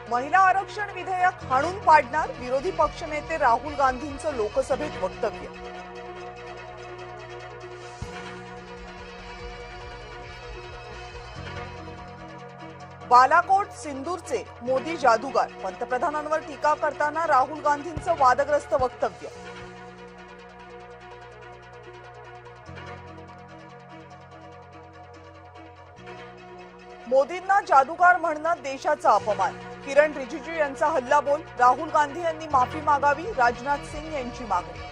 महिला आरक्षण विधेयक हाणून पाडणार, विरोधी पक्षनेते राहुल गांधींचं लोकसभेत वक्तव्य. बालाकोट सिंदूरचे मोदी जादूगार, पंतप्रधानांवर टीका करताना राहुल गांधींचं वादग्रस्त वक्तव्य. मोदींना जादूगार म्हणणं देशाचा अपमान, किरण रिजिजू यांचा हल्लाबोल, राहुल गांधी यांनी माफी मागावी, राजनाथ सिंग यांची मागणी.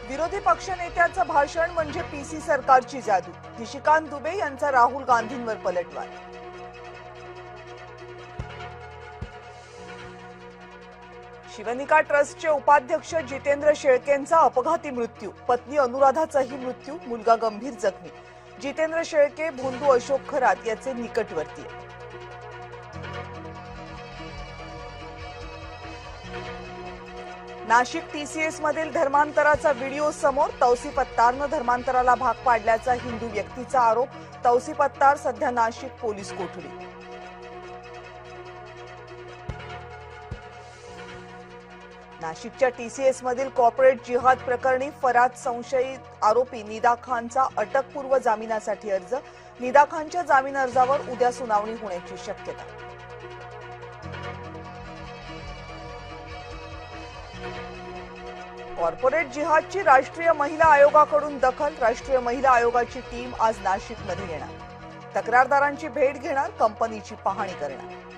विरोधी पक्षनेत्याचं भाषण म्हणजे पीसी सरकारची जादू, निशिकांत दुबे यांचा राहुल गांधींवर पलटवार. शिवनिका ट्रस्टचे उपाध्यक्ष जितेंद्र शेळकेंचा अपघाती मृत्यू, पत्नी अनुराधाचाही मृत्यू, मुलगा गंभीर जखमी. जितेंद्र शेळके भोंदू अशोक खरात याचे निकटवर्तीय. नाशिक टीसीएस मधील धर्मांतराचा व्हिडिओ समोर, तौसिफ अत्तारनं धर्मांतराला भाग पाडल्याचा हिंदू व्यक्तीचा आरोप. तौसिफ अत्तार सध्या नाशिक पोलीस कोठडीत. नाशिकच्या टीसीएस मधील कॉर्पोरेट जिहाद प्रकरणी फरार संशयित आरोपी निदा खानचा अटकपूर्व जामिनासाठी अर्ज. निदा खानच्या जामीन अर्जावर उद्या सुनावणी होण्याची शक्यता. कॉर्पोरेट जिहादची राष्ट्रीय महिला आयोगाकडून दखल, राष्ट्रीय महिला आयोगाची टीम आज नाशिकमध्ये येणार. तक्रारदारांची भेट घेणार, कंपनीची पाहणी करणार.